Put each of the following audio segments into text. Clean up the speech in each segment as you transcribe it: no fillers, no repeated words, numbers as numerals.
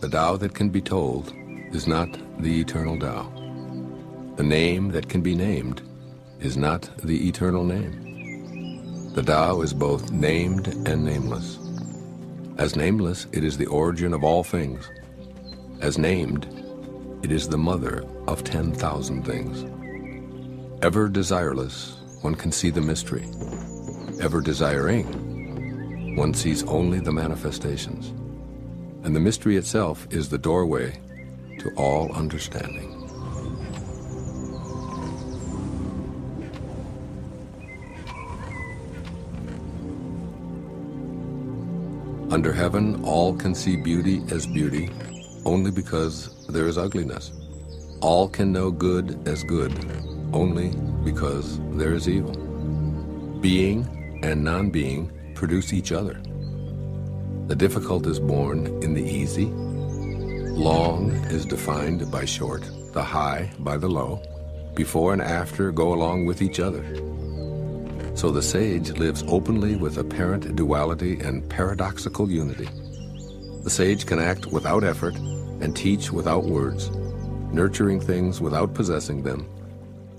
The Tao that can be told is not the eternal Tao. The name that can be named is not the eternal name. The Tao is both named and nameless. As nameless, it is the origin of all things. As named, it is the mother of 10,000 things. Ever desireless, one can see the mystery. Ever desiring, one sees only the manifestations. And the mystery itself is the doorway to all understanding. Under heaven, all can see beauty as beauty only because there is ugliness. All can know good as good only because there is evil. Being and non-being produce each other. The difficult is born in the easy. Long is defined by short, the high by the low. Before and after go along with each other. So the sage lives openly with apparent duality and paradoxical unity. The sage can act without effort and teach without words, nurturing things without possessing them.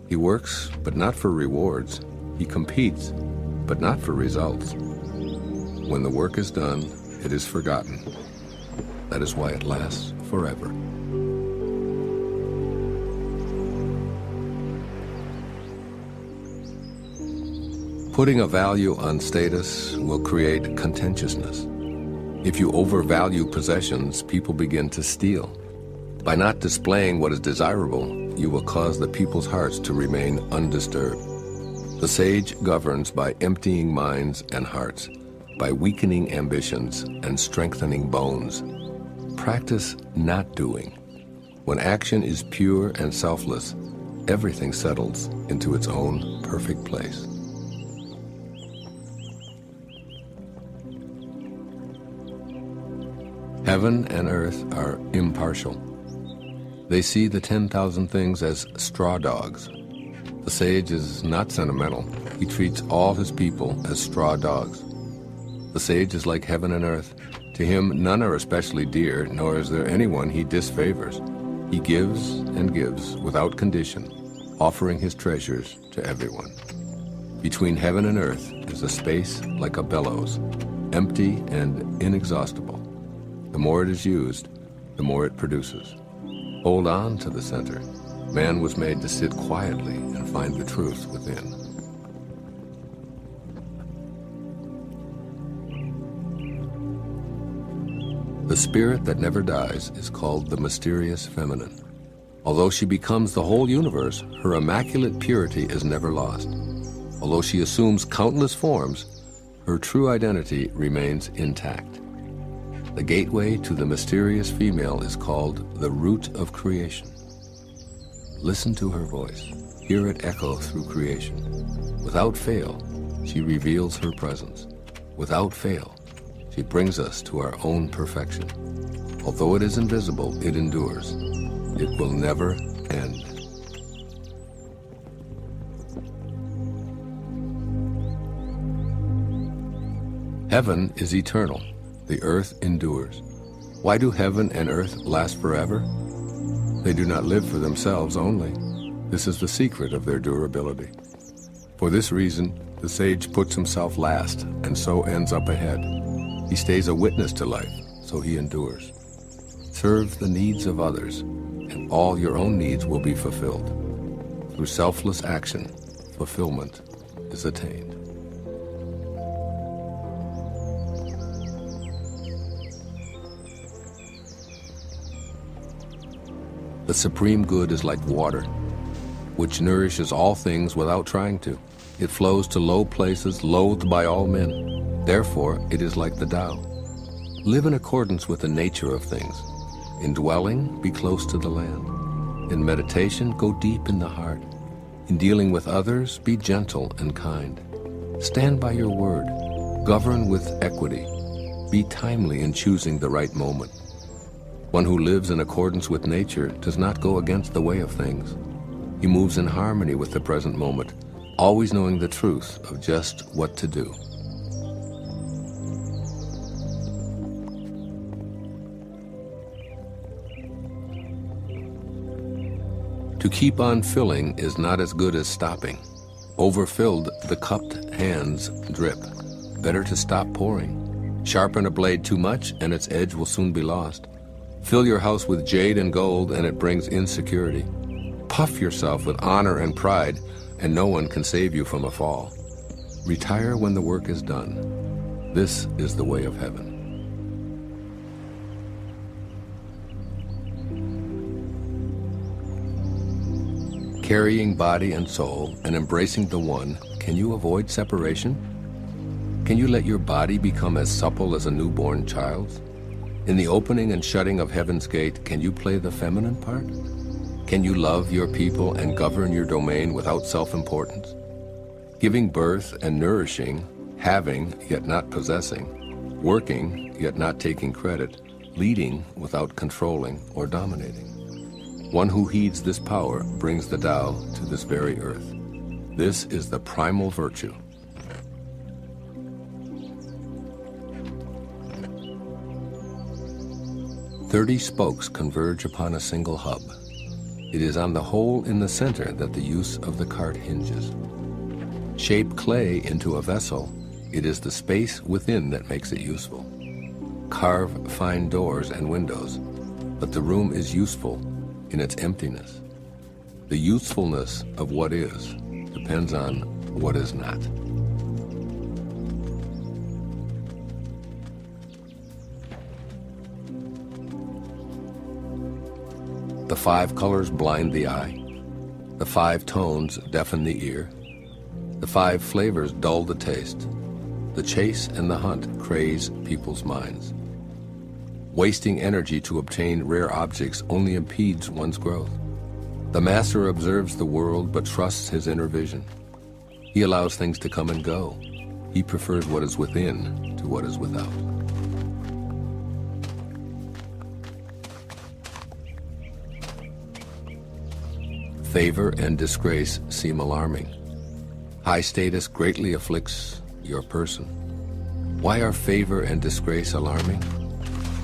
He works, but not for rewards. He competes, but not for results. When the work is done, it is forgotten. That is why it lasts forever. Putting a value on status will create contentiousness. If you overvalue possessions, people begin to steal. By not displaying what is desirable, you will cause the people's hearts to remain undisturbed. The sage governs by emptying minds and hearts, by weakening ambitions and strengthening bones. Practice not doing. When action is pure and selfless, everything settles into its own perfect place. Heaven and earth are impartial. They see the 10,000 things as straw dogs. The sage is not sentimental. He treats all his people as straw dogs. The sage is like heaven and earth. To him, none are especially dear, nor is there anyone he disfavors. He gives and gives without condition, offering his treasures to everyone. Between heaven and earth is a space like a bellows, empty and inexhaustible. The more it is used, the more it produces. Hold on to the center. Man was made to sit quietly and find the truth within. The spirit that never dies is called the mysterious feminine. Although she becomes the whole universe, her immaculate purity is never lost. Although she assumes countless forms, her true identity remains intact. The gateway to the mysterious female is called the root of creation. Listen to her voice. Hear it echo through creation. Without fail, she reveals her presence. Without fail, she brings us to our own perfection. Although it is invisible, it endures. It will never end. Heaven is eternal. The earth endures. Why do heaven and earth last forever? They do not live for themselves only. This is the secret of their durability. For this reason, the sage puts himself last and so ends up ahead. He stays a witness to life, so he endures. Serve the needs of others, and all your own needs will be fulfilled. Through selfless action, fulfillment is attained. The supreme good is like water, which nourishes all things without trying to. It flows to low places loathed by all men. Therefore, it is like the Tao. Live in accordance with the nature of things. In dwelling, be close to the land. In meditation, go deep in the heart. In dealing with others, be gentle and kind. Stand by your word. Govern with equity. Be timely in choosing the right moment. One who lives in accordance with nature does not go against the way of things. He moves in harmony with the present moment, always knowing the truth of just what to do. To keep on filling is not as good as stopping. Overfilled, the cupped hands drip. Better to stop pouring. Sharpen a blade too much, and its edge will soon be lost. Fill your house with jade and gold, and it brings insecurity. Puff yourself with honor and pride, and no one can save you from a fall. Retire when the work is done. This is the way of heaven. Carrying body and soul and embracing the one, can you avoid separation? Can you let your body become as supple as a newborn child's? In the opening and shutting of heaven's gate, can you play the feminine part? Can you love your people and govern your domain without self-importance? Giving birth and nourishing, having yet not possessing, working yet not taking credit, leading without controlling or dominating. One who heeds this power brings the Tao to this very earth. This is the primal virtue. "30 spokes converge upon a single hub. It is on the hole in the center that the use of the cart hinges. Shape clay into a vessel, it is the space within that makes it useful. Carve fine doors and windows, but the room is useful in its emptiness. The usefulness of what is depends on what is not." The 5 colors blind the eye. The 5 tones deafen the ear. The 5 flavors dull the taste. The chase and the hunt craze people's minds. Wasting energy to obtain rare objects only impedes one's growth. The master observes the world but trusts his inner vision. He allows things to come and go. He prefers what is within to what is without. Favor and disgrace seem alarming. High status greatly afflicts your person. Why are favor and disgrace alarming?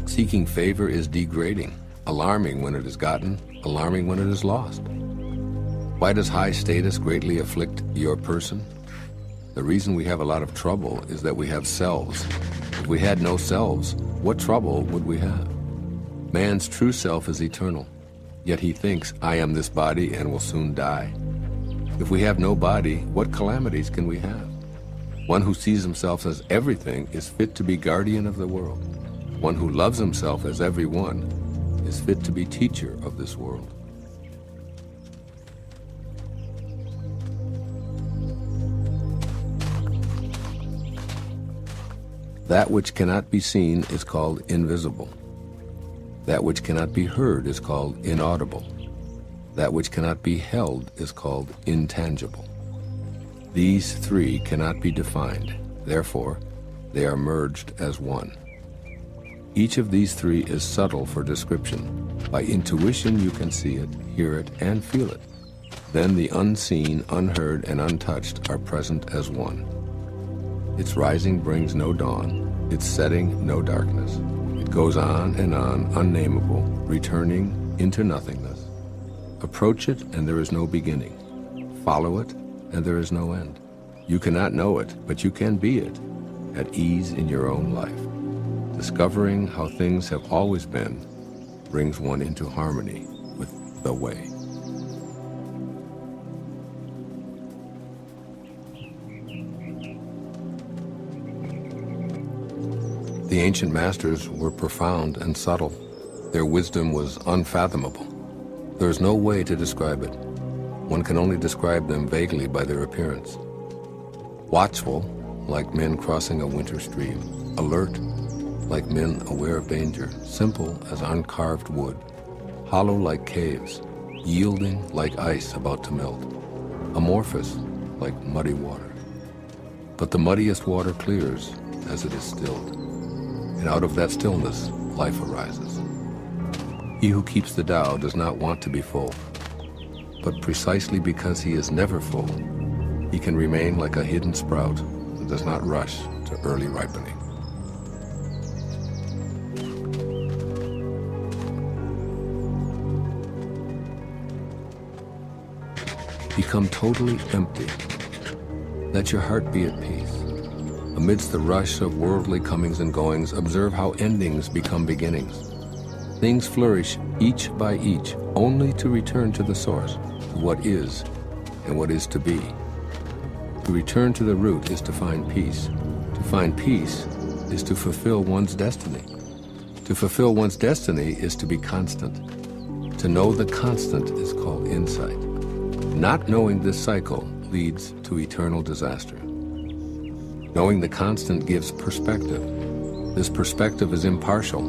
Seeking favor is degrading, alarming when it is gotten, alarming when it is lost. Why does high status greatly afflict your person? The reason we have a lot of trouble is that we have selves. If we had no selves, what trouble would we have? Man's true self is eternal, yet he thinks, "I am this body and will soon die." If we have no body, what calamities can we have? One who sees himself as everything is fit to be guardian of the world. One who loves himself as everyone is fit to be teacher of this world. That which cannot be seen is called invisible. That which cannot be heard is called inaudible. That which cannot be held is called intangible. These 3 cannot be defined, therefore they are merged as one. Each of these 3 is subtle for description. By intuition you can see it, hear it, and feel it. Then the unseen, unheard, and untouched are present as one. Its rising brings no dawn, its setting no darkness. It goes on, unnameable, returning into nothingness. Approach it, and there is no beginning. Follow it, and there is no end. You cannot know it, but you can be it, at ease in your own life. Discovering how things have always been brings one into harmony with the way. The ancient masters were profound and subtle. Their wisdom was unfathomable. There is no way to describe it. One can only describe them vaguely by their appearance. Watchful, like men crossing a winter stream. Alert, like men aware of danger. Simple as uncarved wood. Hollow like caves. Yielding like ice about to melt. Amorphous like muddy water. But the muddiest water clears as it is stilled. And out of that stillness, life arises. He who keeps the Tao does not want to be full. But precisely because he is never full, he can remain like a hidden sprout that does not rush to early ripening. become totally empty. Let your heart be at peace. Amidst the rush of worldly comings and goings, observe how endings become beginnings. Things flourish each by each, only to return to the source, to what is and what is to be. To return to the root is to find peace. To find peace is to fulfill one's destiny. To fulfill one's destiny is to be constant. To know the constant is called insight. Not knowing this cycle leads to eternal disaster. Knowing the constant gives perspective. This perspective is impartial.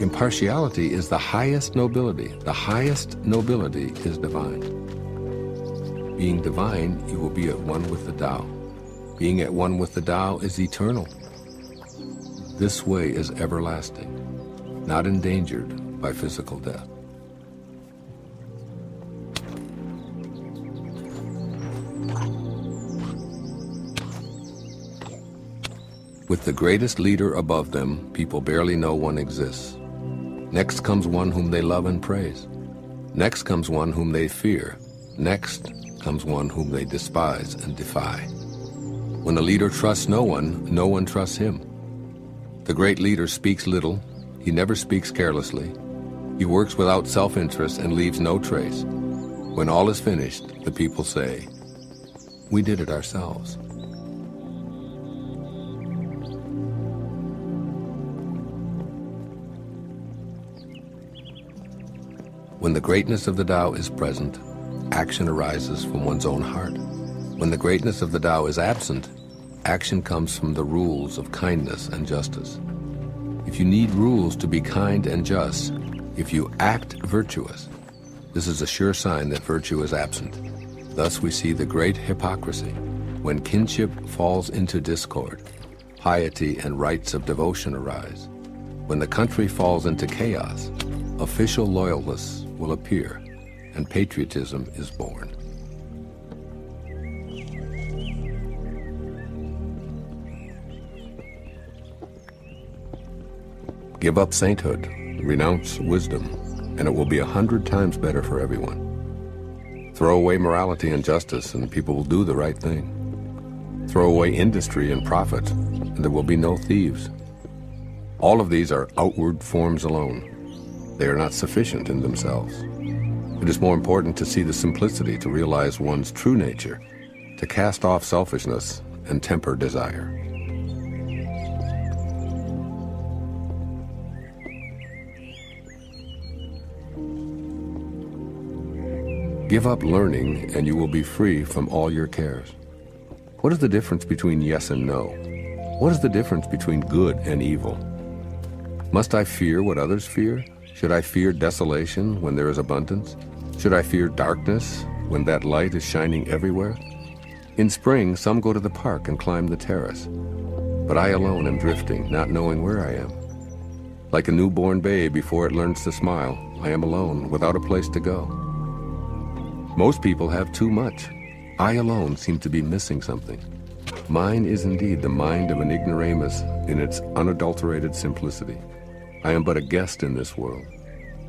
Impartiality is the highest nobility. The highest nobility is divine. Being divine, you will be at one with the Tao. Being at one with the Tao is eternal. This way is everlasting, not endangered by physical death. With the greatest leader above them, people barely know one exists. Next comes one whom they love and praise. Next comes one whom they fear. Next comes one whom they despise and defy. When a leader trusts no one trusts him. The great leader speaks little. He never speaks carelessly. He works without self-interest and leaves no trace. When all is finished, the people say, "We did it ourselves." When the greatness of the Tao is present, action arises from one's own heart. When the greatness of the Tao is absent, action comes from the rules of kindness and justice. If you need rules to be kind and just, if you act virtuous, this is a sure sign that virtue is absent. Thus we see the great hypocrisy. When kinship falls into discord, piety and rites of devotion arise. When the country falls into chaos, official loyalists will appear, and patriotism is born. Give up sainthood, renounce wisdom, and it will be 100 times better for everyone. Throw away morality and justice, and people will do the right thing. Throw away industry and profit, and there will be no thieves. All of these are outward forms alone. They are not sufficient in themselves. It is more important to see the simplicity, to realize one's true nature, to cast off selfishness and temper desire. Give up learning and you will be free from all your cares. What is the difference between yes and no? What is the difference between good and evil? Must I fear what others fear? Should I fear desolation when there is abundance? Should I fear darkness when that light is shining everywhere? In spring, some go to the park and climb the terrace, but I alone am drifting, not knowing where I am. Like a newborn babe before it learns to smile, I am alone, without a place to go. Most people have too much. I alone seem to be missing something. Mine is indeed the mind of an ignoramus in its unadulterated simplicity. I am but a guest in this world.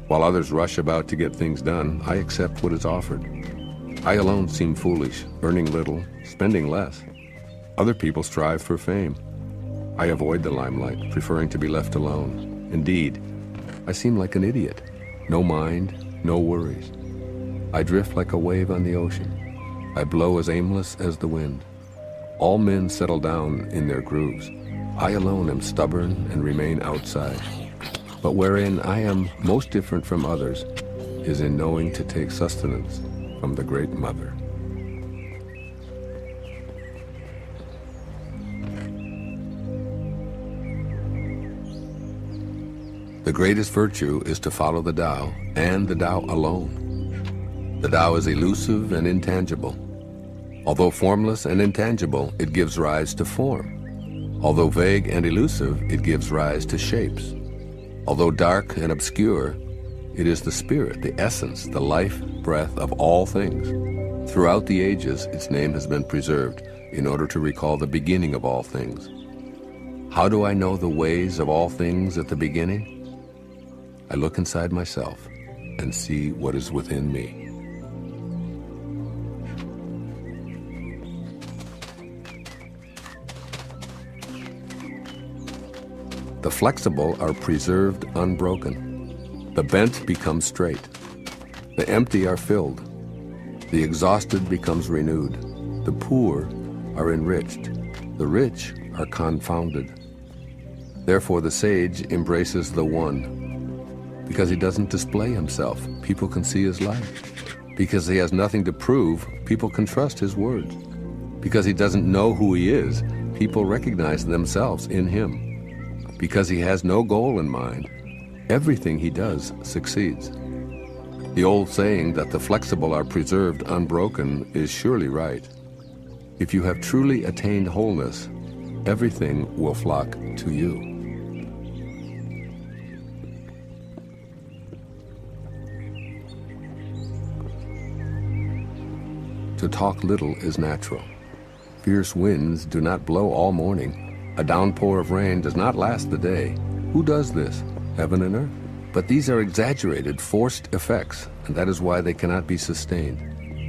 While others rush about to get things done, I accept what is offered. I alone seem foolish, earning little, spending less. Other people strive for fame. I avoid the limelight, preferring to be left alone. Indeed, I seem like an idiot. No mind, no worries. I drift like a wave on the ocean. I blow as aimless as the wind. All men settle down in their grooves. I alone am stubborn and remain outside. But wherein I am most different from others is in knowing to take sustenance from the Great Mother. The greatest virtue is to follow the Tao, and the Tao alone. The Tao is elusive and intangible. Although formless and intangible, it gives rise to form. Although vague and elusive, it gives rise to shapes. Although dark and obscure, it is the spirit, the essence, the life breath of all things. Throughout the ages, its name has been preserved in order to recall the beginning of all things. How do I know the ways of all things at the beginning? I look inside myself and see what is within me. The flexible are preserved unbroken. The bent becomes straight. The empty are filled. The exhausted becomes renewed. The poor are enriched. The rich are confounded. Therefore the sage embraces the one. Because he doesn't display himself, people can see his light. Because he has nothing to prove, people can trust his words. Because he doesn't know who he is, people recognize themselves in him. Because he has no goal in mind, everything he does succeeds. The old saying that the flexible are preserved unbroken is surely right. If you have truly attained wholeness, everything will flock to you. To talk little is natural. Fierce winds do not blow all morning. A downpour of rain does not last the day. Who does this? Heaven and earth? But these are exaggerated, forced effects, and that is why they cannot be sustained.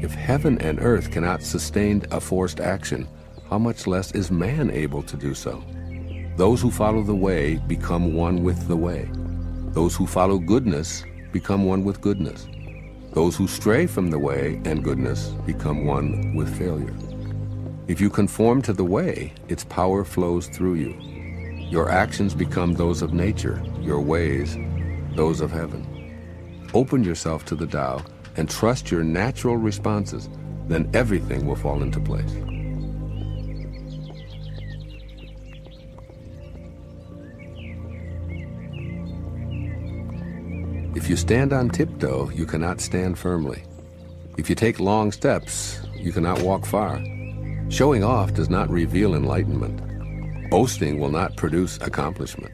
If heaven and earth cannot sustain a forced action, how much less is man able to do so? Those who follow the way become one with the way. Those who follow goodness become one with goodness. Those who stray from the way and goodness become one with failure. If you conform to the way, its power flows through you. Your actions become those of nature, your ways, those of heaven. Open yourself to the Tao and trust your natural responses, then everything will fall into place. If you stand on tiptoe, you cannot stand firmly. If you take long steps, you cannot walk far. Showing off does not reveal enlightenment. Boasting will not produce accomplishment.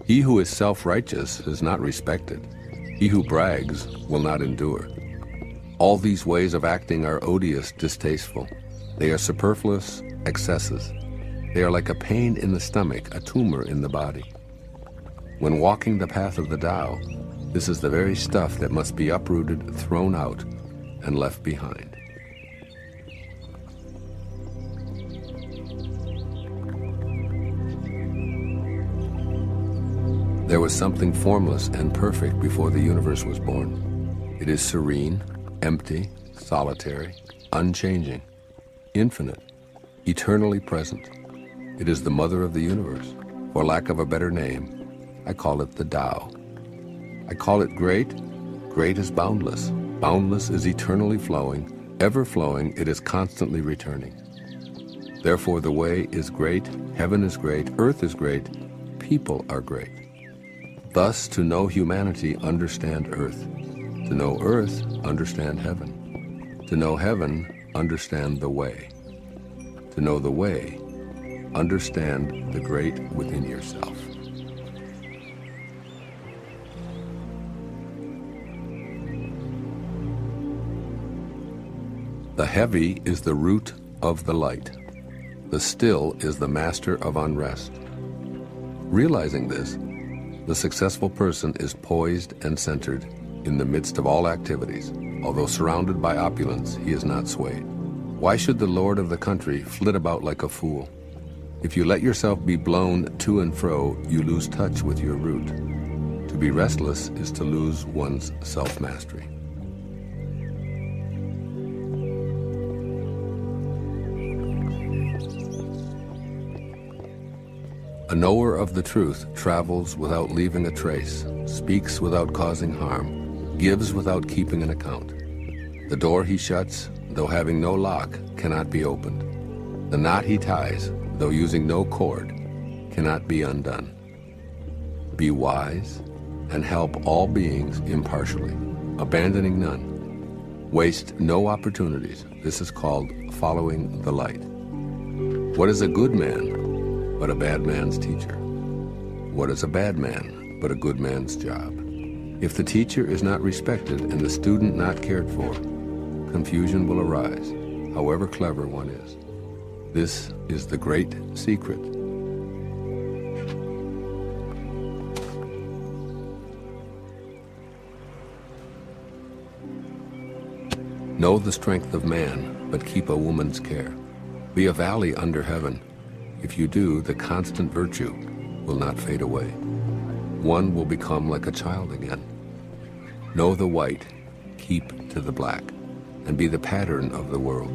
He who is self-righteous is not respected. He who brags will not endure. All these ways of acting are odious, distasteful. They are superfluous excesses. They are like a pain in the stomach, a tumor in the body. When walking the path of the Tao, this is the very stuff that must be uprooted, thrown out, and left behind. There was something formless and perfect before the universe was born. It is serene, empty, solitary, unchanging, infinite, eternally present. It is the mother of the universe. For lack of a better name, I call it the Tao. I call it great. Great is boundless. Boundless is eternally flowing. Ever flowing, it is constantly returning. Therefore the way is great, heaven is great, earth is great, people are great. Thus, to know humanity, understand earth. To know earth, understand heaven. To know heaven, understand the way. To know the way, understand the great within yourself. The heavy is the root of the light. The still is the master of unrest. Realizing this, the successful person is poised and centered in the midst of all activities. Although surrounded by opulence, he is not swayed. Why should the lord of the country flit about like a fool? If you let yourself be blown to and fro, you lose touch with your root. To be restless is to lose one's self-mastery. A knower of the truth travels without leaving a trace, speaks without causing harm, gives without keeping an account. The door he shuts, though having no lock, cannot be opened. The knot he ties, though using no cord, cannot be undone. Be wise and help all beings impartially, abandoning none. Waste no opportunities. This is called following the light. What is a good man but a bad man's teacher? What is a bad man but a good man's job? If the teacher is not respected and the student not cared for, confusion will arise, however clever one is. This is the great secret. Know the strength of man, but keep a woman's care. Be a valley under heaven. If you do, the constant virtue will not fade away. One will become like a child again. Know the white, keep to the black, and be the pattern of the world.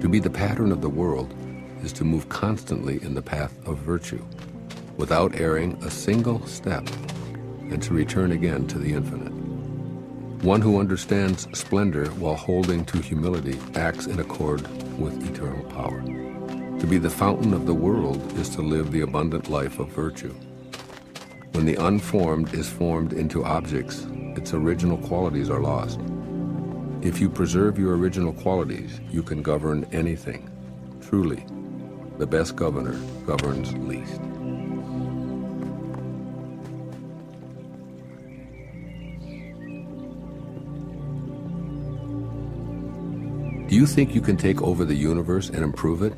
To be the pattern of the world is to move constantly in the path of virtue, without erring a single step, and to return again to the infinite. One who understands splendor while holding to humility acts in accord with eternal power. To be the fountain of the world is to live the abundant life of virtue. When the unformed is formed into objects, its original qualities are lost. If you preserve your original qualities, you can govern anything. Truly, the best governor governs least. Do you think you can take over the universe and improve it?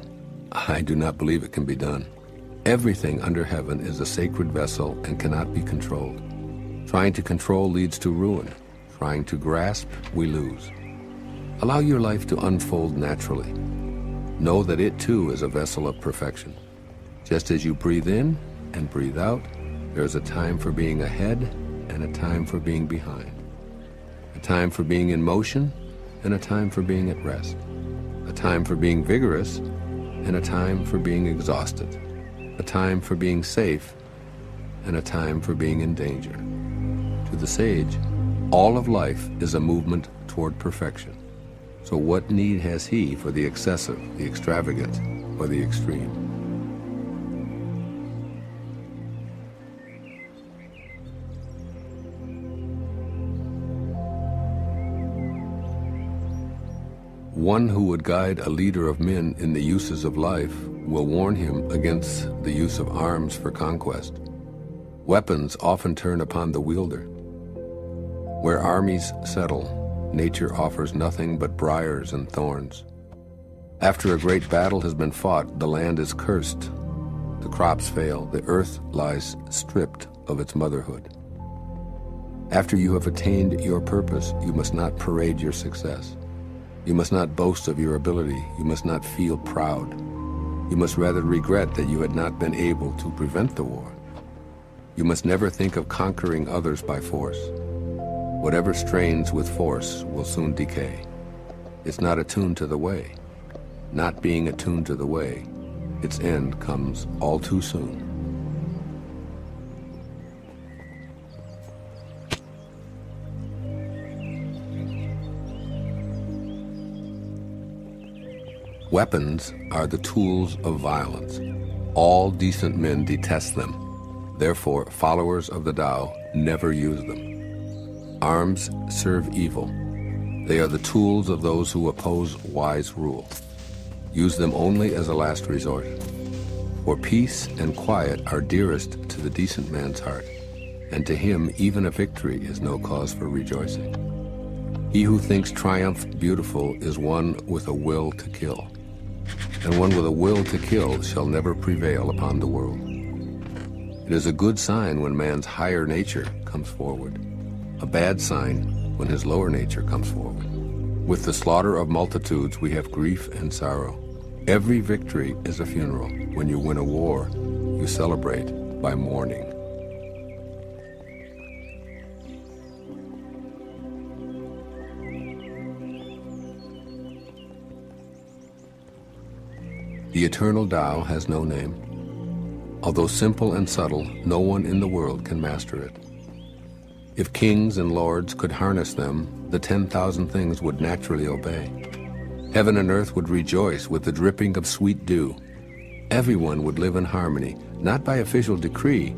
I do not believe it can be done. Everything under heaven is a sacred vessel and cannot be controlled. Trying to control leads to ruin. Trying to grasp, we lose. Allow your life to unfold naturally. Know that it too is a vessel of perfection. Just as you breathe in and breathe out, there is a time for being ahead and a time for being behind. A time for being in motion and a time for being at rest. A time for being vigorous and a time for being exhausted. A time for being safe and a time for being in danger. To the sage, all of life is a movement toward perfection. So what need has he for the excessive, the extravagant, or the extreme? One who would guide a leader of men in the uses of life will warn him against the use of arms for conquest. Weapons often turn upon the wielder. Where armies settle, nature offers nothing but briars and thorns. After a great battle has been fought, the land is cursed. The crops fail. The earth lies stripped of its motherhood. After you have attained your purpose, you must not parade your success. You must not boast of your ability. You must not feel proud. You must rather regret that you had not been able to prevent the war. You must never think of conquering others by force. Whatever strains with force will soon decay. It's not attuned to the way. Not being attuned to the way, its end comes all too soon. Weapons are the tools of violence. All decent men detest them. Therefore, followers of the Tao never use them. Arms serve evil. They are the tools of those who oppose wise rule. Use them only as a last resort. For peace and quiet are dearest to the decent man's heart, and to him even a victory is no cause for rejoicing. He who thinks triumph beautiful is one with a will to kill, and one with a will to kill shall never prevail upon the world. It is a good sign when man's higher nature comes forward, a bad sign when his lower nature comes forward. With the slaughter of multitudes we have grief and sorrow. Every victory is a funeral. When you win a war, you celebrate by mourning. The eternal Tao has no name. Although simple and subtle, no one in the world can master it. If kings and lords could harness them, the 10,000 things would naturally obey. Heaven and earth would rejoice with the dripping of sweet dew. Everyone would live in harmony, not by official decree,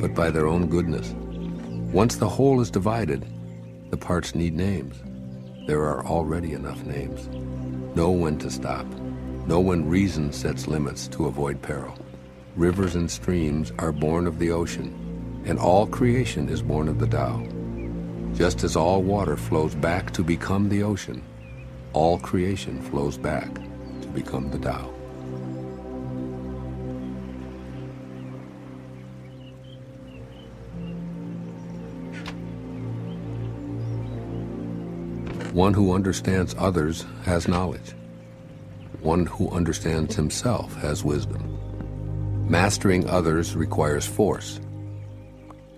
but by their own goodness. Once the whole is divided, the parts need names. There are already enough names. Know when to stop. Know when reason sets limits to avoid peril. Rivers and streams are born of the ocean, and all creation is born of the Tao. Just as all water flows back to become the ocean, all creation flows back to become the Tao. One who understands others has knowledge. One who understands himself has wisdom. Mastering others requires force.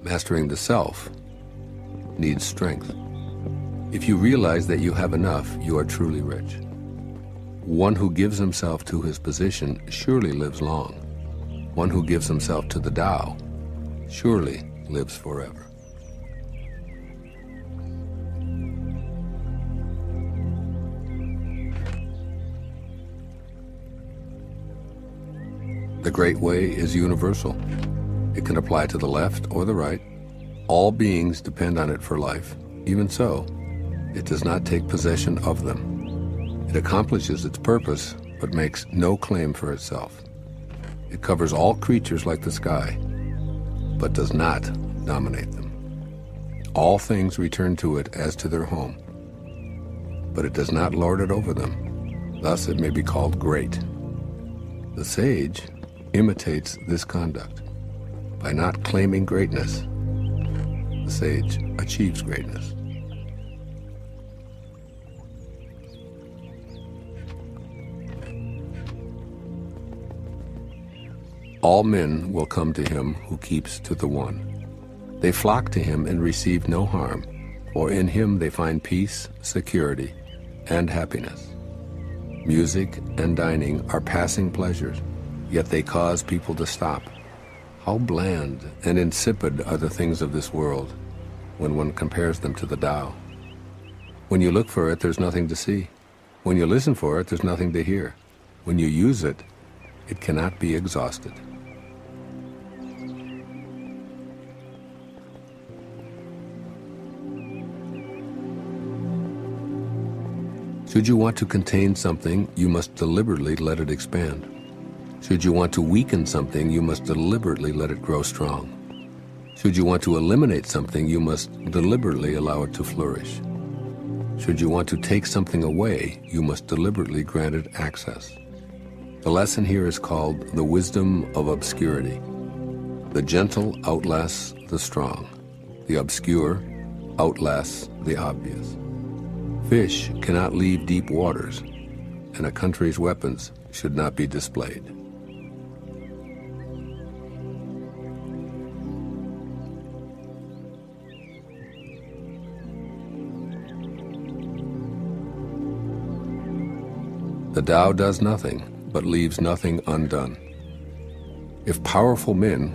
Mastering the self needs strength. If you realize that you have enough, you are truly rich. One who gives himself to his position surely lives long. One who gives himself to the Tao surely lives forever. The Great Way is universal. It can apply to the left or the right. All beings depend on it for life. Even so, it does not take possession of them. It accomplishes its purpose, but makes no claim for itself. It covers all creatures like the sky, but does not dominate them. All things return to it as to their home, but it does not lord it over them. Thus it may be called great. The sage imitates this conduct. By not claiming greatness, the sage achieves greatness. All men will come to him who keeps to the One. They flock to him and receive no harm, for in him they find peace, security, and happiness. Music and dining are passing pleasures, yet they cause people to stop. How bland and insipid are the things of this world when one compares them to the Tao. When you look for it, there's nothing to see. When you listen for it, there's nothing to hear. When you use it, it cannot be exhausted. Should you want to contain something, you must deliberately let it expand. Should you want to weaken something, you must deliberately let it grow strong. Should you want to eliminate something, you must deliberately allow it to flourish. Should you want to take something away, you must deliberately grant it access. The lesson here is called the wisdom of obscurity. The gentle outlasts the strong. The obscure outlasts the obvious. Fish cannot leave deep waters, and a country's weapons should not be displayed. The Tao does nothing, but leaves nothing undone. If powerful men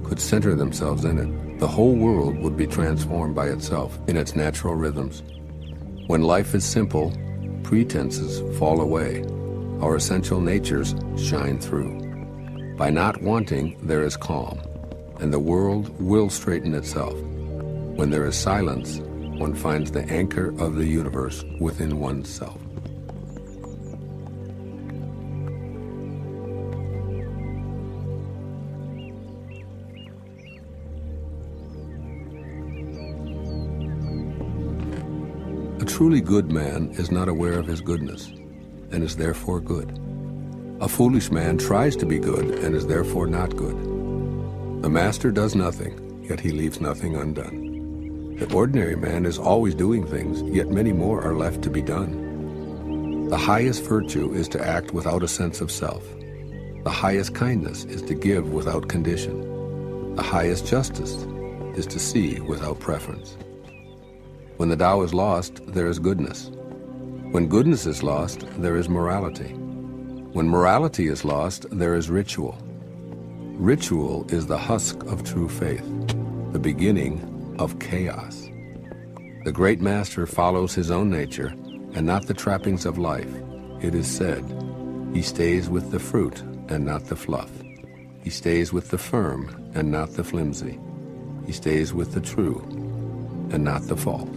could center themselves in it, the whole world would be transformed by itself in its natural rhythms. When life is simple, pretenses fall away. Our essential natures shine through. By not wanting, there is calm, and the world will straighten itself. When there is silence, one finds the anchor of the universe within oneself. A truly good man is not aware of his goodness, and is therefore good. A foolish man tries to be good, and is therefore not good. The master does nothing, yet he leaves nothing undone. The ordinary man is always doing things, yet many more are left to be done. The highest virtue is to act without a sense of self. The highest kindness is to give without condition. The highest justice is to see without preference. When the Tao is lost, there is goodness. When goodness is lost, there is morality. When morality is lost, there is ritual. Ritual is the husk of true faith, the beginning of chaos. The great master follows his own nature and not the trappings of life. It is said, he stays with the fruit and not the fluff. He stays with the firm and not the flimsy. He stays with the true and not the false.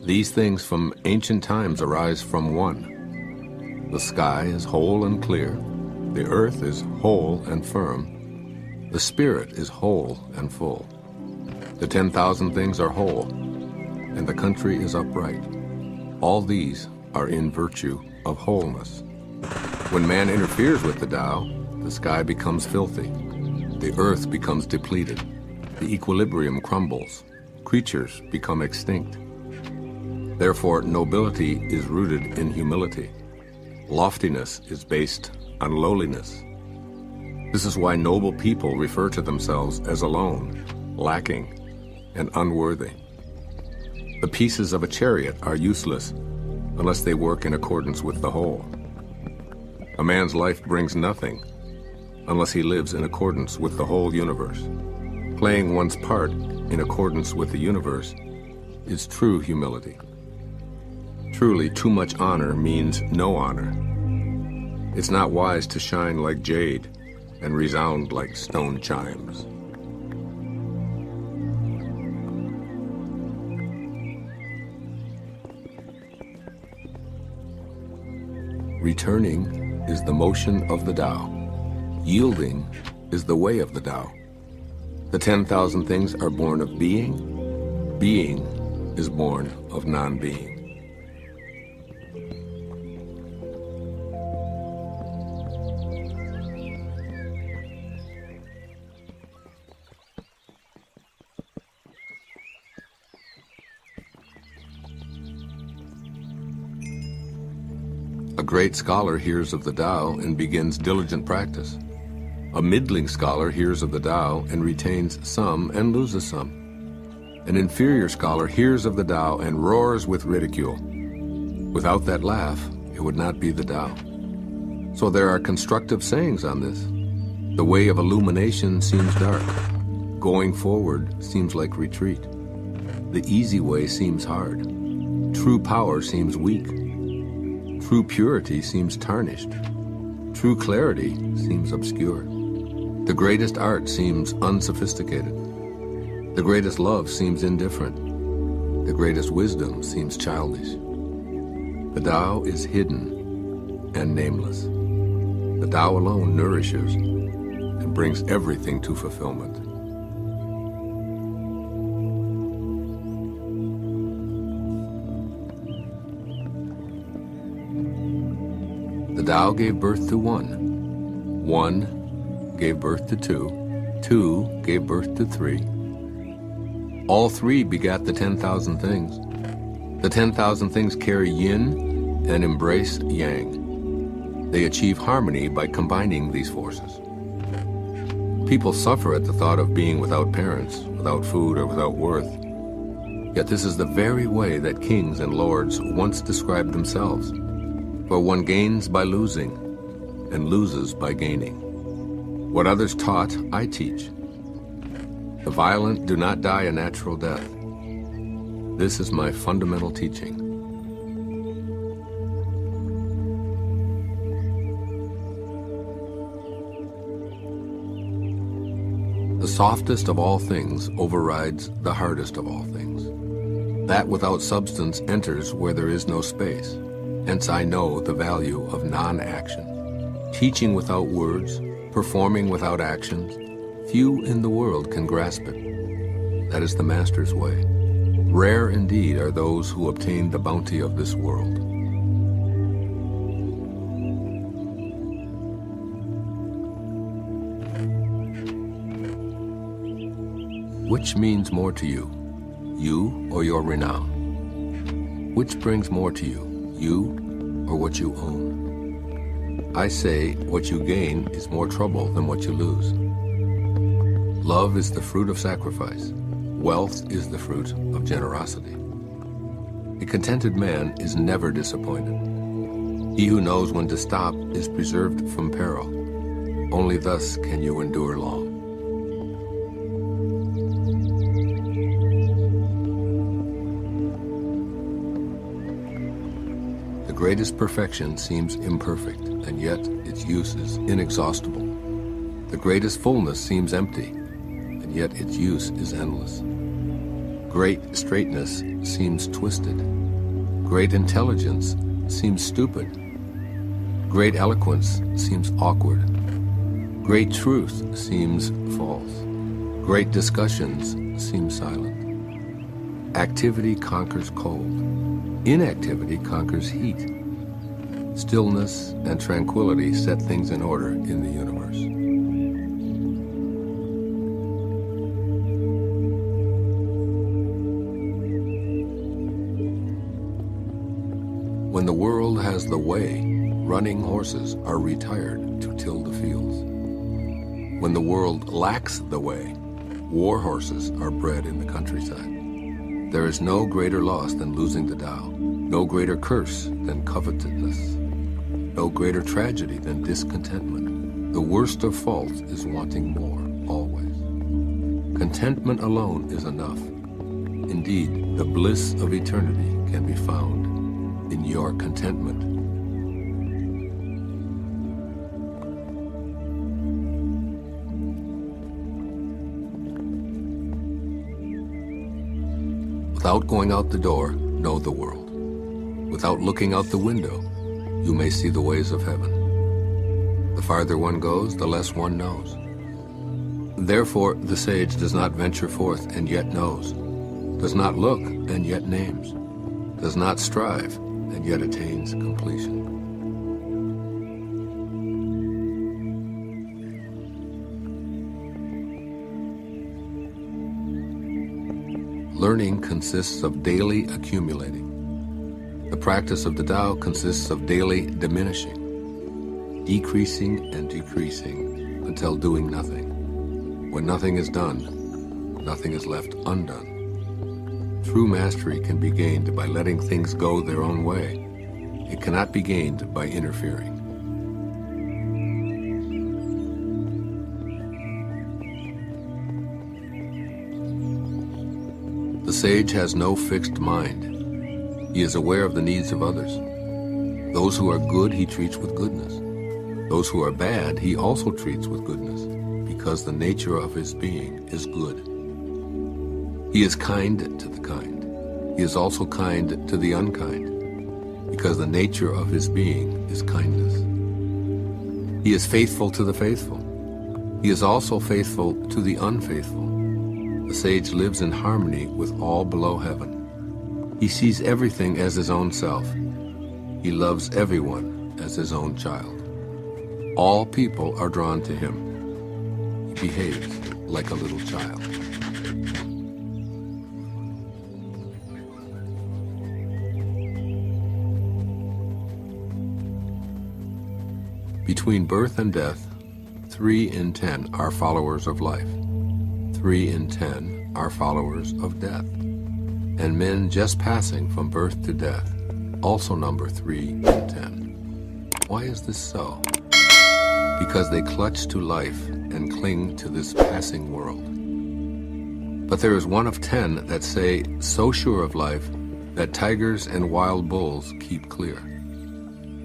These things from ancient times arise from one. The sky is whole and clear. The earth is whole and firm. The spirit is whole and full. The 10,000 things are whole, and the country is upright. All these are in virtue of wholeness. When man interferes with the Tao, the sky becomes filthy. The earth becomes depleted. The equilibrium crumbles. creatures become extinct. Therefore, nobility is rooted in humility. Loftiness is based on lowliness. This is why noble people refer to themselves as alone, lacking, and unworthy. The pieces of a chariot are useless unless they work in accordance with the whole. A man's life brings nothing unless he lives in accordance with the whole universe. Playing one's part in accordance with the universe is true humility. Truly, too much honor means no honor. It's not wise to shine like jade and resound like stone chimes. Returning is the motion of the Tao. Yielding is the way of the Tao. The 10,000 things are born of being. Being is born of non-being. A great scholar hears of the Tao and begins diligent practice. A middling scholar hears of the Tao and retains some and loses some. An inferior scholar hears of the Tao and roars with ridicule. Without that laugh, it would not be the Tao. So there are constructive sayings on this. The way of illumination seems dark. Going forward seems like retreat. The easy way seems hard. True power seems weak. True purity seems tarnished. True clarity seems obscure. The greatest art seems unsophisticated. The greatest love seems indifferent. The greatest wisdom seems childish. The Tao is hidden and nameless. The Tao alone nourishes and brings everything to fulfillment. The Tao gave birth to one. One gave birth to two. Two gave birth to three. All three begat the 10,000 things. The 10,000 things carry yin and embrace yang. They achieve harmony by combining these forces. People suffer at the thought of being without parents, without food, or without worth. Yet this is the very way that kings and lords once described themselves. For one gains by losing, and loses by gaining. What others taught, I teach. The violent do not die a natural death. This is my fundamental teaching. The softest of all things overrides the hardest of all things. That without substance enters where there is no space. Hence I know the value of non-action. Teaching without words, performing without actions, few in the world can grasp it. That is the Master's way. Rare indeed are those who obtain the bounty of this world. Which means more to you, you or your renown? Which brings more to you, you or what you own? I say what you gain is more trouble than what you lose. Love is the fruit of sacrifice. Wealth is the fruit of generosity. A contented man is never disappointed. He who knows when to stop is preserved from peril. Only thus can you endure long. The greatest perfection seems imperfect, and yet its use is inexhaustible. The greatest fullness seems empty, and yet its use is endless. Great straightness seems twisted. Great intelligence seems stupid. Great eloquence seems awkward. Great truth seems false. Great discussions seem silent. Activity conquers cold. Inactivity conquers heat. Stillness and tranquility set things in order in the universe. When the world has the way, running horses are retired to till the fields. When the world lacks the way, war horses are bred in the countryside. There is no greater loss than losing the Tao, no greater curse than covetousness, no greater tragedy than discontentment. The worst of faults is wanting more, always. Contentment alone is enough. Indeed, the bliss of eternity can be found in your contentment. Without going out the door, know the world. Without looking out the window, you may see the ways of heaven. The farther one goes, the less one knows. Therefore, the sage does not venture forth and yet knows, does not look and yet names, does not strive and yet attains completion. Learning consists of daily accumulating. The practice of the Tao consists of daily diminishing, decreasing and decreasing until doing nothing. When nothing is done, nothing is left undone. True mastery can be gained by letting things go their own way. It cannot be gained by interfering. The sage has no fixed mind. He is aware of the needs of others. Those who are good he treats with goodness. Those who are bad he also treats with goodness, because the nature of his being is good. He is kind to the kind. He is also kind to the unkind, because the nature of his being is kindness. He is faithful to the faithful. He is also faithful to the unfaithful. The sage lives in harmony with all below heaven. He sees everything as his own self. He loves everyone as his own child. All people are drawn to him. He behaves like a little child. Between birth and death, 3 in 10 are followers of life. 3 in 10 are followers of death. And men just passing from birth to death also number 3 in 10. Why is this so? Because they clutch to life and cling to this passing world. But there is one of 10 that say, so sure of life, that tigers and wild bulls keep clear.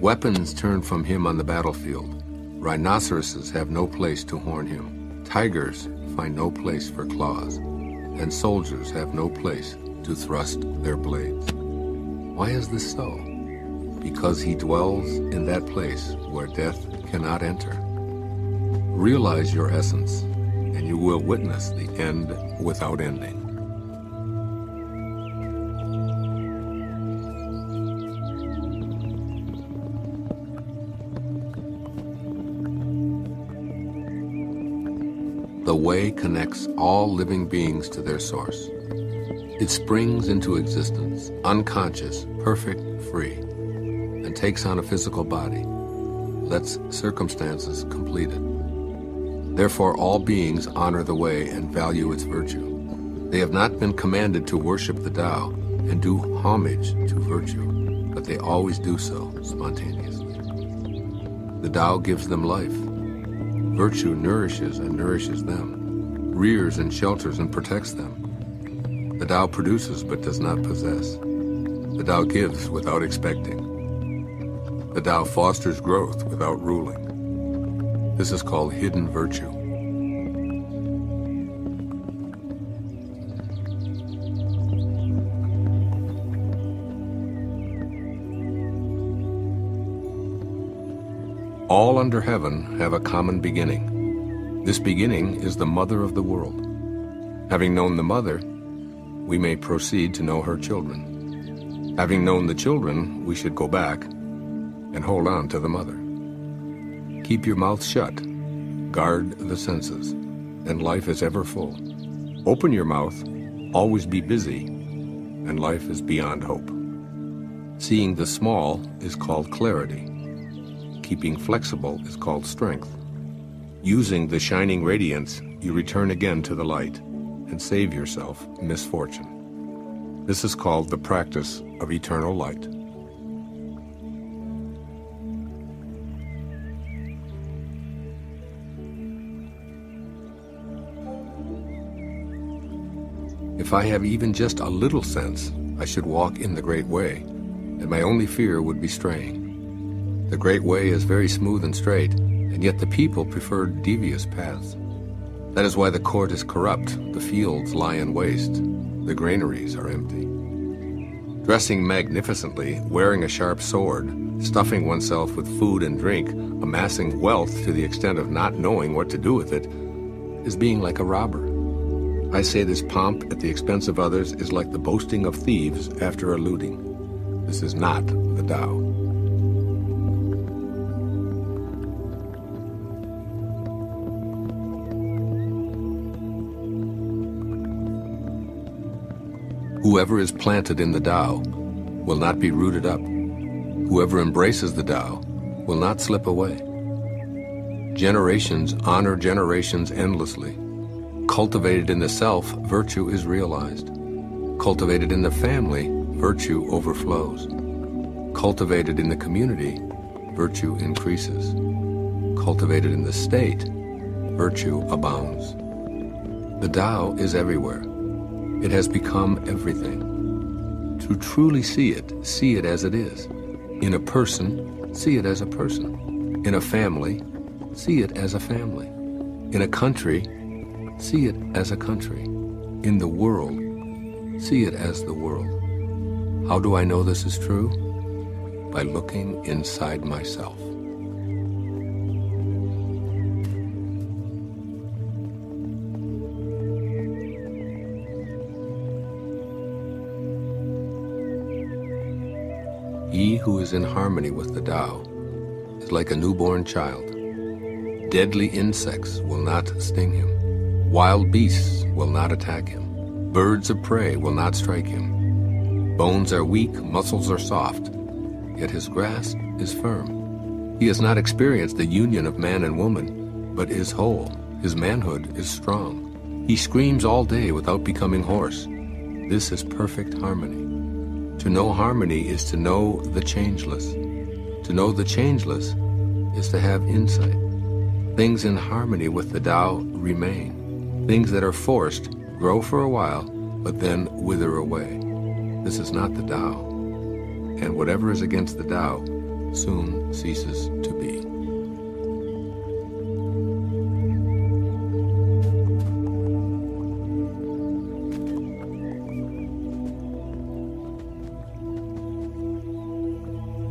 Weapons turn from him on the battlefield. Rhinoceroses have no place to horn him. Tigers find no place for claws, and soldiers have no place to thrust their blades. Why is this so? Because he dwells in that place where death cannot enter. Realize your essence, and you will witness the end without ending. The way connects all living beings to their source. It springs into existence, unconscious, perfect, free, and takes on a physical body, lets circumstances complete it. Therefore, all beings honor the way and value its virtue. They have not been commanded to worship the Tao and do homage to virtue, but they always do so spontaneously. The Tao gives them life. Virtue nourishes and nourishes them, rears and shelters and protects them. The Tao produces but does not possess. The Tao gives without expecting. The Tao fosters growth without ruling. This is called hidden virtue. All under heaven have a common beginning. This beginning is the mother of the world. Having known the mother, we may proceed to know her children. Having known the children, we should go back and hold on to the mother. Keep your mouth shut, guard the senses, and life is ever full. Open your mouth, always be busy, and life is beyond hope. Seeing the small is called clarity. Keeping flexible is called strength. Using the shining radiance, you return again to the light and save yourself misfortune. This is called the practice of eternal light. If I have even just a little sense, I should walk in the Great Way, and my only fear would be straying. The Great Way is very smooth and straight, and yet the people prefer devious paths. That is why the court is corrupt, the fields lie in waste, the granaries are empty. Dressing magnificently, wearing a sharp sword, stuffing oneself with food and drink, amassing wealth to the extent of not knowing what to do with it, is being like a robber. I say this pomp at the expense of others is like the boasting of thieves after a looting. This is not the Tao. Whoever is planted in the Tao will not be rooted up. Whoever embraces the Tao will not slip away. Generations honor generations endlessly. Cultivated in the self, virtue is realized. Cultivated in the family, virtue overflows. Cultivated in the community, virtue increases. Cultivated in the state, virtue abounds. The Tao is everywhere. It has become everything. To truly see it as it is. In a person, see it as a person. In a family, see it as a family. In a country, see it as a country. In the world, see it as the world. How do I know this is true? By looking inside myself. He who is in harmony with the Tao is like a newborn child. Deadly insects will not sting him. Wild beasts will not attack him. Birds of prey will not strike him. Bones are weak, muscles are soft, yet his grasp is firm. He has not experienced the union of man and woman, but is whole. His manhood is strong. He screams all day without becoming hoarse. This is perfect harmony. To know harmony is to know the changeless. To know the changeless is to have insight. Things in harmony with the Tao remain. Things that are forced grow for a while, but then wither away. This is not the Tao. And whatever is against the Tao soon ceases to be.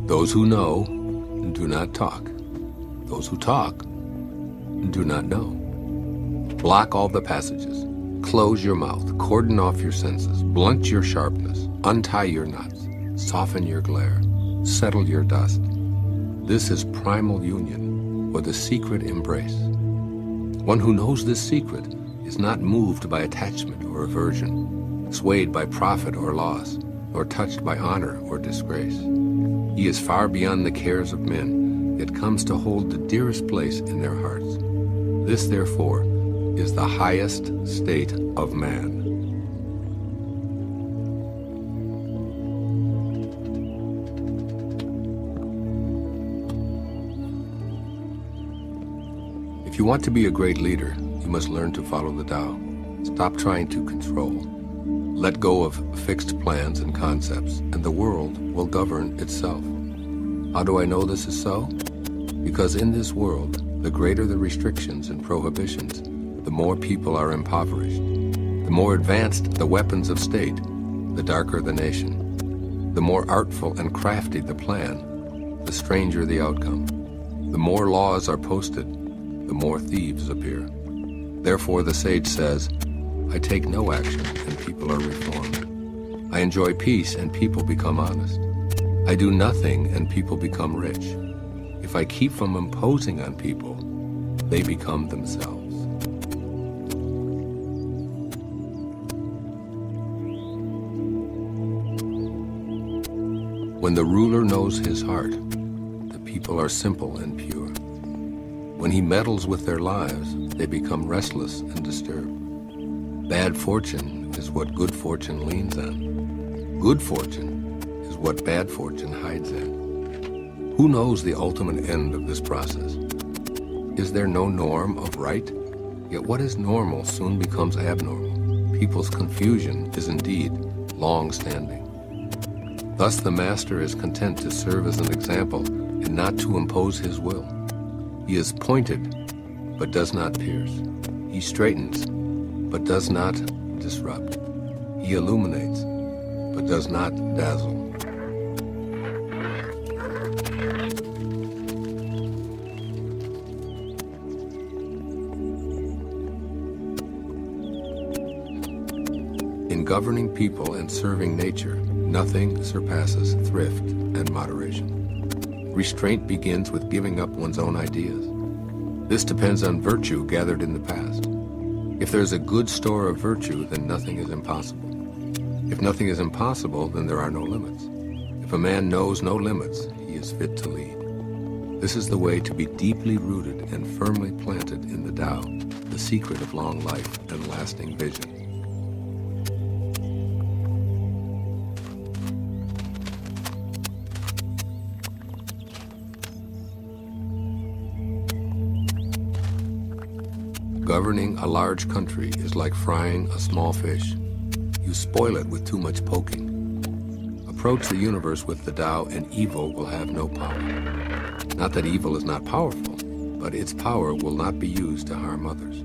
Those who know do not talk. Those who talk do not know. Block all the passages. Close your mouth. Cordon off your senses. Blunt your sharpness. Untie your knots. Soften your glare. Settle your dust. This is primal union, or the secret embrace. One who knows this secret is not moved by attachment or aversion, swayed by profit or loss, or touched by honor or disgrace. He is far beyond the cares of men, yet comes to hold the dearest place in their hearts. This, therefore, is the highest state of man. If you want to be a great leader, you must learn to follow the Tao. Stop trying to control. Let go of fixed plans and concepts, and the world will govern itself. How do I know this is so? Because in this world, the greater the restrictions and prohibitions, the more people are impoverished. The more advanced the weapons of state, the darker the nation. The more artful and crafty the plan, the stranger the outcome. The more laws are posted, the more thieves appear. Therefore the sage says, I take no action and people are reformed. I enjoy peace and people become honest. I do nothing and people become rich. If I keep from imposing on people, they become themselves. When the ruler knows his heart, the people are simple and pure. When he meddles with their lives, they become restless and disturbed. Bad fortune is what good fortune leans on. Good fortune is what bad fortune hides in. Who knows the ultimate end of this process? Is there no norm of right? Yet what is normal soon becomes abnormal. People's confusion is indeed long-standing. Thus the master is content to serve as an example and not to impose his will. He is pointed, but does not pierce. He straightens, but does not disrupt. He illuminates, but does not dazzle. In governing people and serving nature, nothing surpasses thrift and moderation. Restraint begins with giving up one's own ideas. This depends on virtue gathered in the past. If there is a good store of virtue, then nothing is impossible. If nothing is impossible, then there are no limits. If a man knows no limits, he is fit to lead. This is the way to be deeply rooted and firmly planted in the Tao, the secret of long life and lasting vision. Governing a large country is like frying a small fish. You spoil it with too much poking. Approach the universe with the Tao and evil will have no power. Not that evil is not powerful, but its power will not be used to harm others.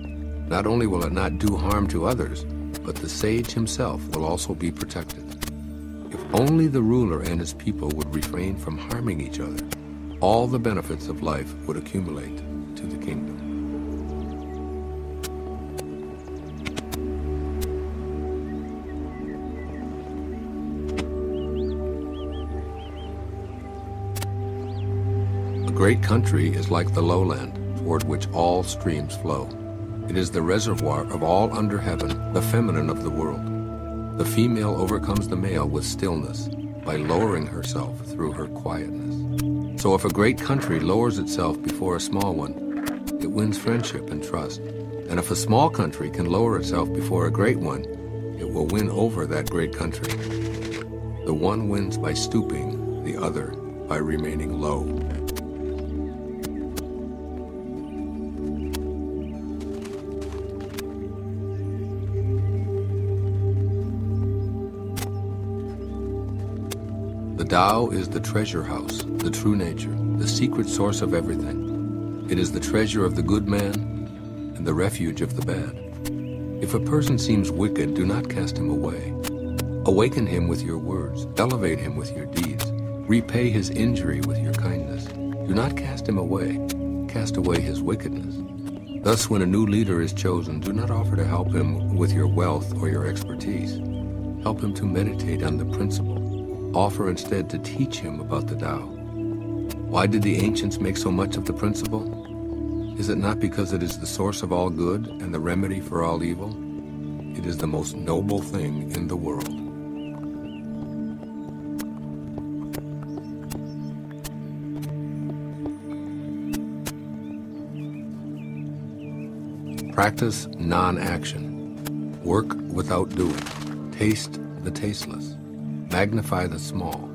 Not only will it not do harm to others, but the sage himself will also be protected. If only the ruler and his people would refrain from harming each other, all the benefits of life would accumulate to the kingdom. A great country is like the lowland, toward which all streams flow. It is the reservoir of all under heaven, the feminine of the world. The female overcomes the male with stillness, by lowering herself through her quietness. So if a great country lowers itself before a small one, it wins friendship and trust. And if a small country can lower itself before a great one, it will win over that great country. The one wins by stooping, the other by remaining low. The Tao is the treasure house, the true nature, the secret source of everything. It is the treasure of the good man and the refuge of the bad. If a person seems wicked, do not cast him away. Awaken him with your words, elevate him with your deeds, repay his injury with your kindness. Do not cast him away, cast away his wickedness. Thus, when a new leader is chosen, do not offer to help him with your wealth or your expertise. Help him to meditate on the principle. Offer instead to teach him about the Tao. Why did the ancients make so much of the principle? Is it not because it is the source of all good and the remedy for all evil? It is the most noble thing in the world. Practice non-action. Work without doing. Taste the tasteless. Magnify the small,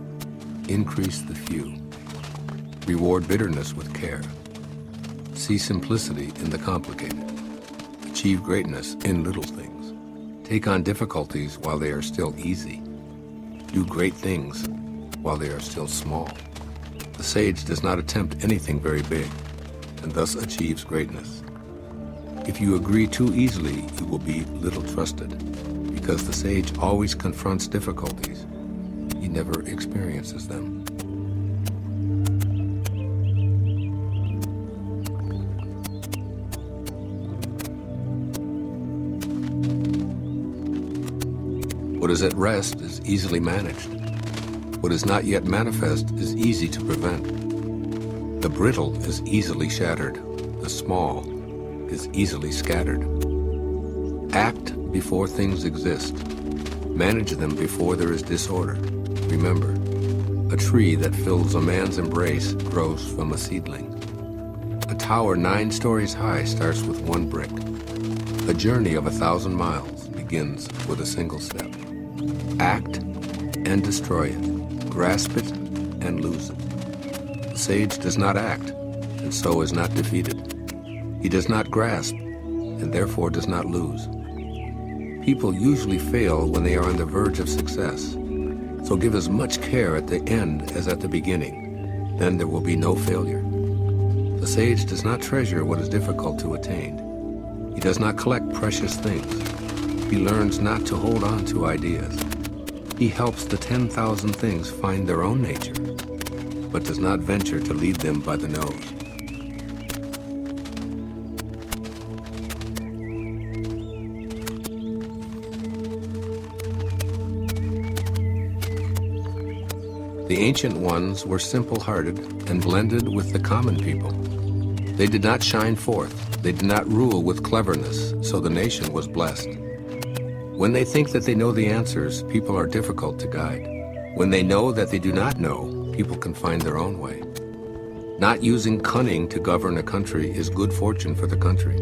increase the few. Reward bitterness with care. See simplicity in the complicated. Achieve greatness in little things. Take on difficulties while they are still easy. Do great things while they are still small. The sage does not attempt anything very big, and thus achieves greatness. If you agree too easily, you will be little trusted, because the sage always confronts difficulties. He never experiences them. What is at rest is easily managed. What is not yet manifest is easy to prevent. The brittle is easily shattered. The small is easily scattered. Act before things exist. Manage them before there is disorder. Remember, A tree that fills a man's embrace grows from a seedling. A tower 9 stories high starts with 1 brick. A journey of 1,000 miles begins with a single step. Act and destroy it. Grasp it and lose it. The sage does not act, and so is not defeated. He does not grasp, and therefore does not lose. People usually fail when they are on the verge of success, so give as much care at the end as at the beginning. Then there will be no failure. The sage does not treasure what is difficult to attain. He does not collect precious things. He learns not to hold on to ideas. He helps the 10,000 things find their own nature, but does not venture to lead them by the nose. The ancient ones were simple-hearted and blended with the common people. They did not shine forth. They did not rule with cleverness, so the nation was blessed. When they think that they know the answers, people are difficult to guide. When they know that they do not know, people can find their own way. Not using cunning to govern a country is good fortune for the country.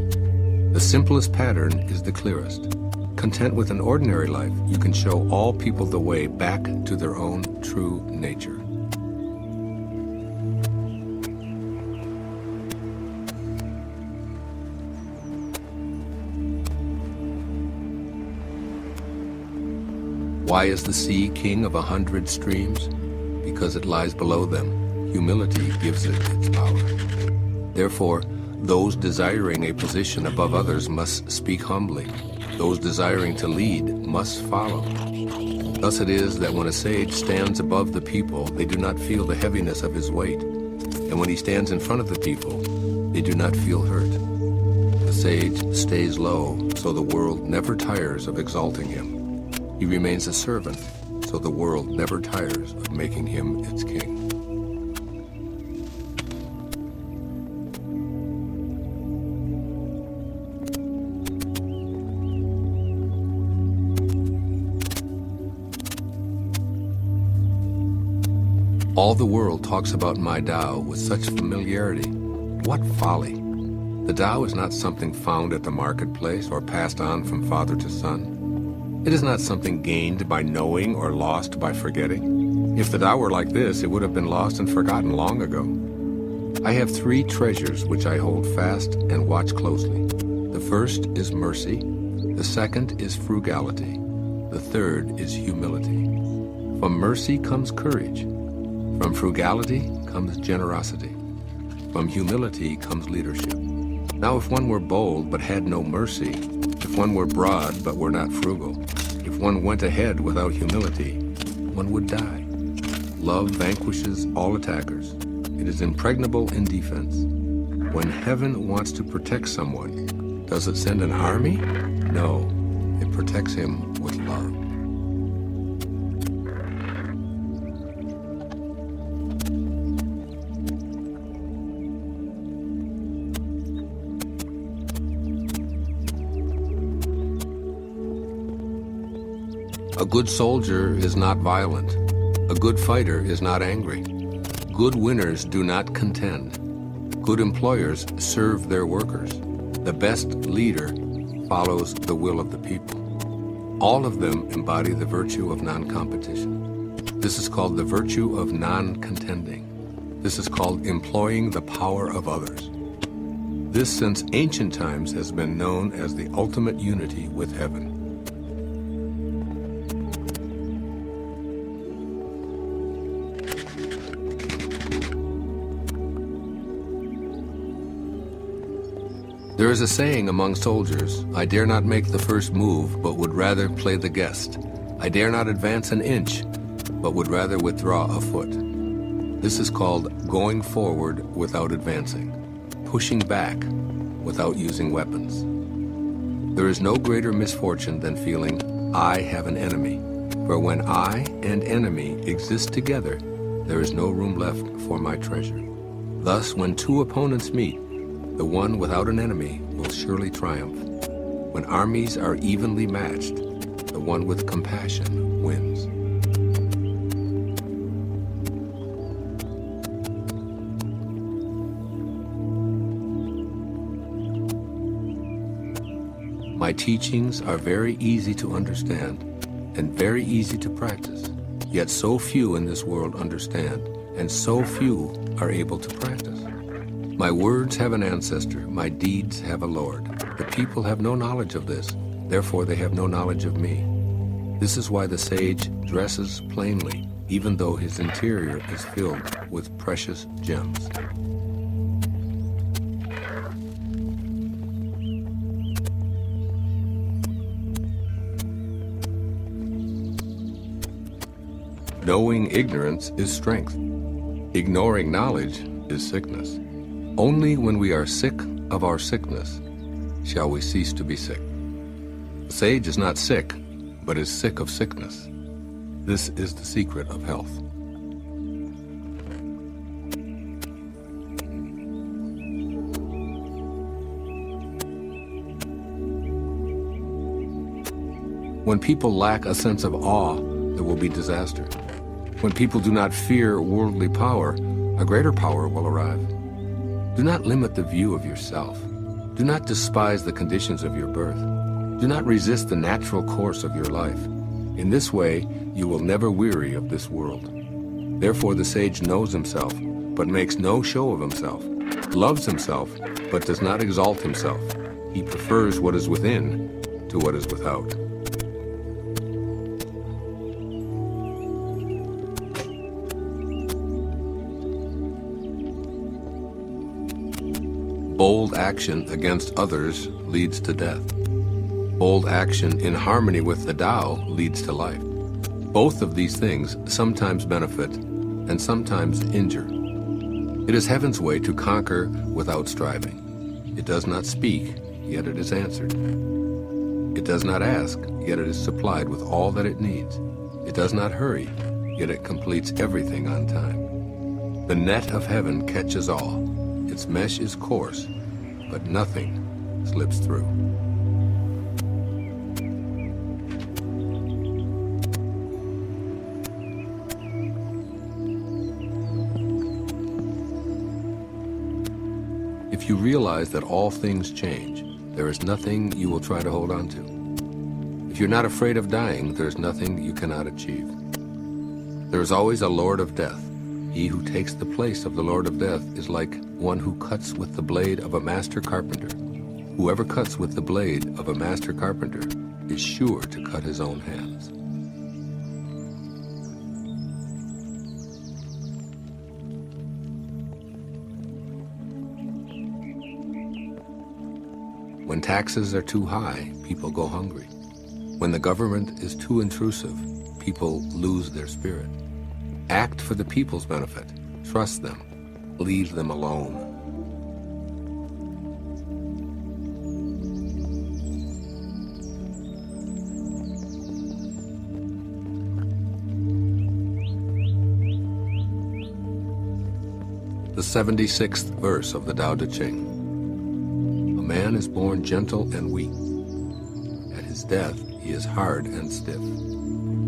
The simplest pattern is the clearest. Content with an ordinary life, you can show all people the way back to their own true nature. Why is the sea king of 100 streams? Because it lies below them. Humility gives it its power. Therefore, those desiring a position above others must speak humbly. Those desiring to lead must follow. Thus it is that when a sage stands above the people, they do not feel the heaviness of his weight. And when he stands in front of the people, they do not feel hurt. The sage stays low, so the world never tires of exalting him. He remains a servant, so the world never tires of making him its king. All the world talks about my Tao with such familiarity. What folly! The Tao is not something found at the marketplace or passed on from father to son. It is not something gained by knowing or lost by forgetting. If the Tao were like this, it would have been lost and forgotten long ago. I have 3 treasures which I hold fast and watch closely. The first is mercy, the second is frugality, the third is humility. From mercy comes courage. From frugality comes generosity. From humility comes leadership. Now if one were bold but had no mercy, if one were broad but were not frugal, if one went ahead without humility, one would die. Love vanquishes all attackers. It is impregnable in defense. When heaven wants to protect someone, does it send an army? No, it protects him with love. A good soldier is not violent. A good fighter is not angry. Good winners do not contend. Good employers serve their workers. The best leader follows the will of the people. All of them embody the virtue of non-competition. This is called the virtue of non-contending. This is called employing the power of others. This since ancient times has been known as the ultimate unity with heaven. There is a saying among soldiers, I dare not make the first move, but would rather play the guest. I dare not advance an inch, but would rather withdraw a foot. This is called going forward without advancing, pushing back without using weapons. There is no greater misfortune than feeling, I have an enemy. For when I and enemy exist together, there is no room left for my treasure. Thus, when 2 opponents meet, the one without an enemy will surely triumph. When armies are evenly matched, the one with compassion wins. My teachings are very easy to understand and very easy to practice, yet so few in this world understand, and so few are able to practice. My words have an ancestor, my deeds have a Lord. The people have no knowledge of this, therefore they have no knowledge of me. This is why the sage dresses plainly, even though his interior is filled with precious gems. Knowing ignorance is strength. Ignoring knowledge is sickness. Only when we are sick of our sickness shall we cease to be sick. The sage is not sick, but is sick of sickness. This is the secret of health. When people lack a sense of awe, there will be disaster. When people do not fear worldly power, a greater power will arrive. Do not limit the view of yourself. Do not despise the conditions of your birth. Do not resist the natural course of your life. In this way, you will never weary of this world. Therefore the sage knows himself, but makes no show of himself, loves himself, but does not exalt himself. He prefers what is within to what is without. Bold action against others leads to death. Bold action in harmony with the Tao leads to life. Both of these things sometimes benefit and sometimes injure. It is heaven's way to conquer without striving. It does not speak, yet it is answered. It does not ask, yet it is supplied with all that it needs. It does not hurry, yet it completes everything on time. The net of heaven catches all. Its mesh is coarse, but nothing slips through. If you realize that all things change, there is nothing you will try to hold on to. If you're not afraid of dying, there is nothing you cannot achieve. There is always a Lord of Death. He who takes the place of the Lord of Death is like one who cuts with the blade of a master carpenter. Whoever cuts with the blade of a master carpenter is sure to cut his own hands. When taxes are too high, people go hungry. When the government is too intrusive, people lose their spirit. Act for the people's benefit. Trust them. Leave them alone. The 76th verse of the Tao De Ching. A man is born gentle and weak. At his death, he is hard and stiff.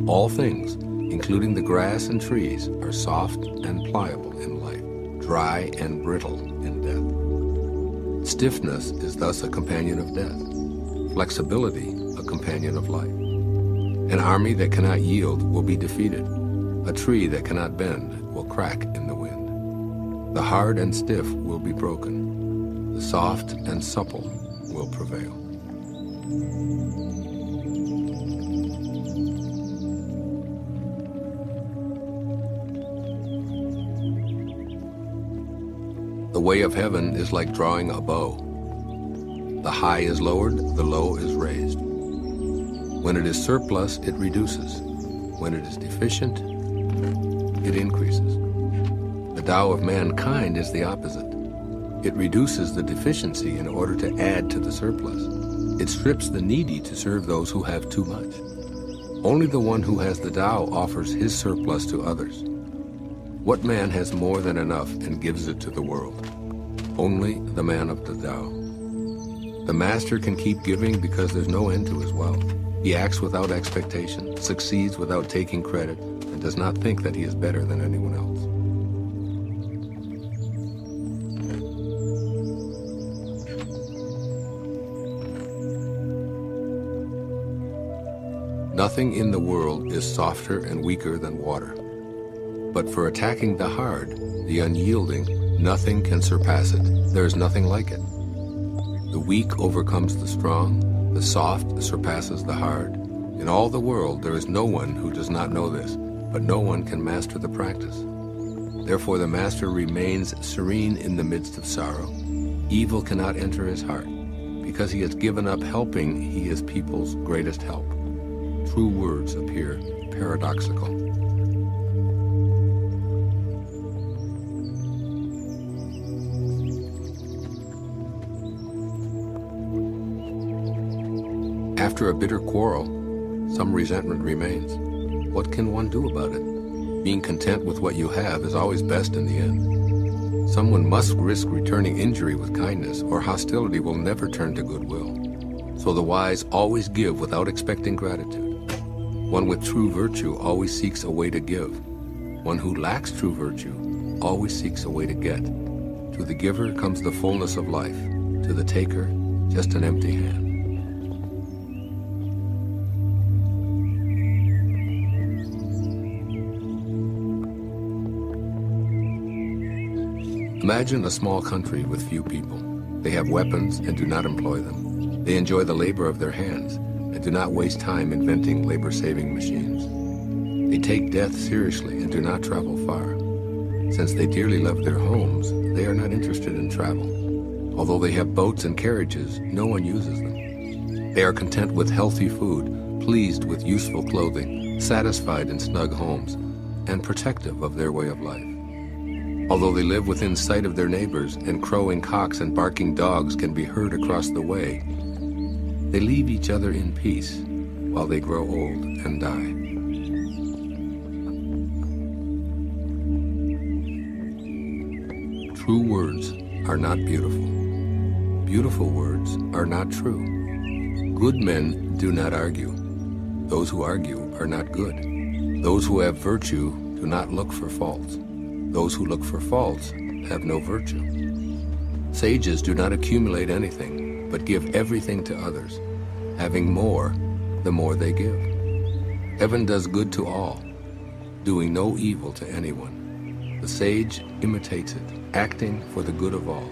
All things, including the grass and trees, are soft and pliable in life, dry and brittle in death. Stiffness is thus a companion of death, flexibility a companion of life. An army that cannot yield will be defeated. A tree that cannot bend will crack in the wind. The hard and stiff will be broken. The soft and supple will prevail. The way of heaven is like drawing a bow. The high is lowered, the low is raised. When it is surplus, it reduces. When it is deficient, it increases. The Tao of mankind is the opposite. It reduces the deficiency in order to add to the surplus. It strips the needy to serve those who have too much. Only the one who has the Tao offers his surplus to others. What man has more than enough and gives it to the world? Only the man of the Tao. The master can keep giving because there's no end to his wealth. He acts without expectation, succeeds without taking credit, and does not think that he is better than anyone else. Nothing in the world is softer and weaker than water. But for attacking the hard, the unyielding, nothing can surpass it. There is nothing like it. The weak overcomes the strong, the soft surpasses the hard. In all the world there is no one who does not know this, but no one can master the practice. Therefore the master remains serene in the midst of sorrow. Evil cannot enter his heart. Because he has given up helping, he is people's greatest help. True words appear paradoxical. After a bitter quarrel, some resentment remains. What can one do about it? Being content with what you have is always best in the end. Someone must risk returning injury with kindness, or hostility will never turn to goodwill. So the wise always give without expecting gratitude. One with true virtue always seeks a way to give. One who lacks true virtue always seeks a way to get. To the giver comes the fullness of life. To the taker, just an empty hand. Imagine a small country with few people. They have weapons and do not employ them. They enjoy the labor of their hands and do not waste time inventing labor-saving machines. They take death seriously and do not travel far. Since they dearly love their homes, they are not interested in travel. Although they have boats and carriages, no one uses them. They are content with healthy food, pleased with useful clothing, satisfied in snug homes, and protective of their way of life. Although they live within sight of their neighbors, and crowing cocks and barking dogs can be heard across the way, they leave each other in peace while they grow old and die. True words are not beautiful. Beautiful words are not true. Good men do not argue. Those who argue are not good. Those who have virtue do not look for faults. Those who look for faults have no virtue. Sages do not accumulate anything, but give everything to others. Having more, the more they give. Heaven does good to all, doing no evil to anyone. The sage imitates it, acting for the good of all.